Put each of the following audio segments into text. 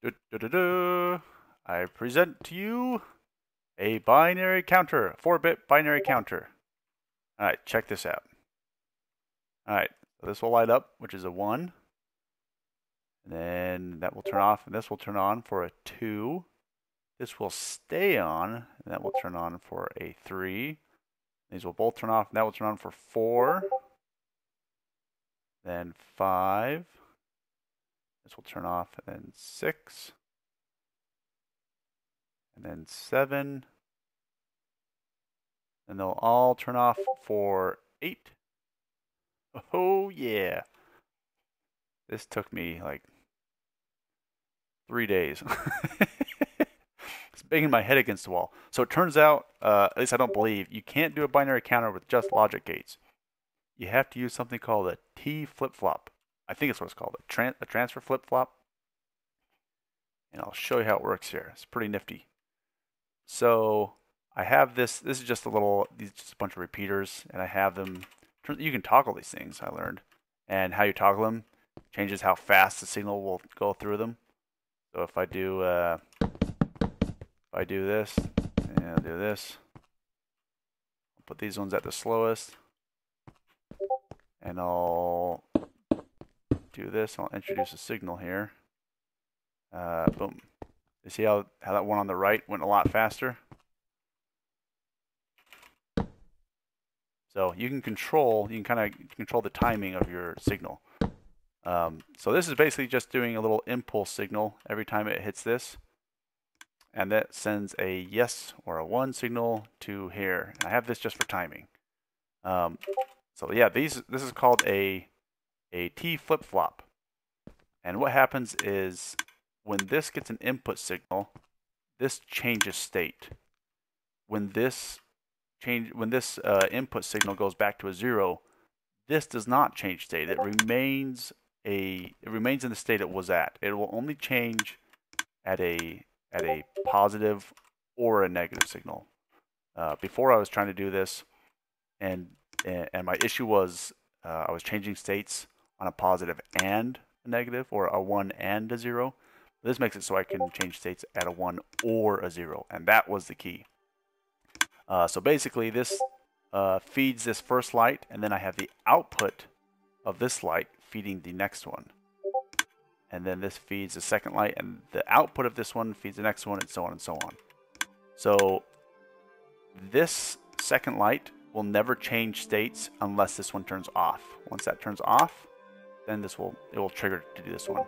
I present to you a binary counter, a 4-bit binary counter. All right, check this out. All right, so this will light up, which is a 1. And then that will turn off, and this will turn on for a 2. This will stay on, and that will turn on for a 3. These will both turn off, and that will turn on for 4. Then 5. This will turn off, and then 6. And then 7. And they'll all turn off for 8. Oh yeah. This took me like 3 days. It's banging my head against the wall. So it turns out, at least I don't believe, you can't do a binary counter with just logic gates. You have to use something called a T flip-flop. I think it's what it's called, a transfer flip-flop. And I'll show you how it works here. It's pretty nifty. So I have this is just just a bunch of repeaters, and I have them, you can toggle these things, I learned. And how you toggle them changes how fast the signal will go through them. So if I do this, and I'll do this, I'll put these ones at the slowest, and I'll do this, I'll introduce a signal here. Boom. You see how that one on the right went a lot faster? So you can kind of control the timing of your signal. So this is basically just doing a little impulse signal every time it hits this. And that sends a yes or a 1 signal to here. And I have this just for timing. So yeah, this is called a T flip-flop. And what happens is when this gets an input signal, this changes state. When this input signal goes back to a 0, this does not change state. It remains in the state it was at. It will only change at a positive or a negative signal. Before I was trying to do this, and my issue was I was changing states on a positive and a negative, or a 1 and a 0. This makes it so I can change states at a 1 or a 0, and that was the key. So basically this feeds this first light, and then I have the output of this light feeding the next one. And then this feeds the second light, and the output of this one feeds the next one, and so on and so on. So this second light will never change states unless this one turns off. Once that turns off, then it will trigger to do this one.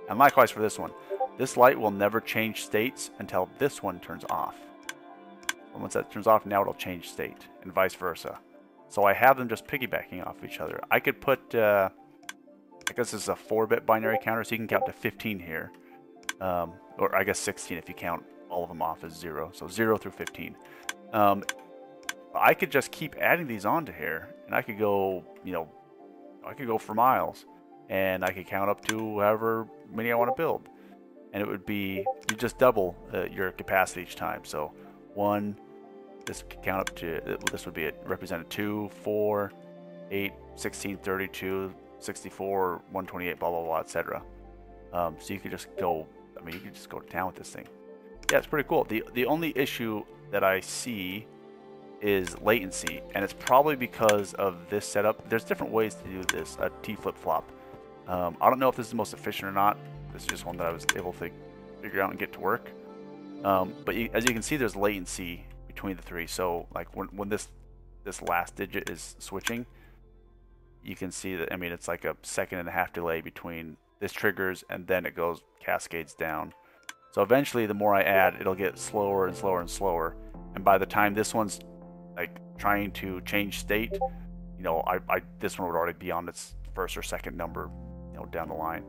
And likewise for this one. This light will never change states until this one turns off. And once that turns off, now it'll change state, and vice versa. So I have them just piggybacking off each other. I could put, I guess this is a 4-bit binary counter, so you can count to 15 here. Or I guess 16 if you count all of them off as 0. So 0 through 15. I could just keep adding these onto here, and I could go, I could go for miles. And I could count up to however many I want to build. And it would be, you just double your capacity each time. So 1, this could count up to, this would be represented 2, 4, 8, 16, 32, 64, 128, blah, blah, blah, etc. So you could just go, you could just go to town with this thing. Yeah, it's pretty cool. The only issue that I see is latency, and it's probably because of this setup. There's different ways to do this, a T flip-flop. I don't know if this is the most efficient or not. This is just one that I was able to figure out and get to work. But as you can see, there's latency between the 3. So like when this last digit is switching, you can see that, it's like a 1.5-second delay between this triggers and then it goes cascades down. So eventually the more I add, it'll get slower and slower and slower. And by the time this one's like trying to change state, this one would already be on its first or second number, down the line.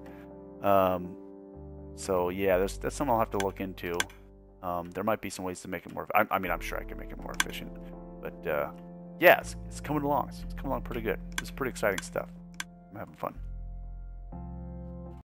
So yeah, that's something I'll have to look into. There might be some ways to make it more. I'm sure I can make it more efficient. But yeah, it's coming along. It's coming along pretty good. It's pretty exciting stuff. I'm having fun.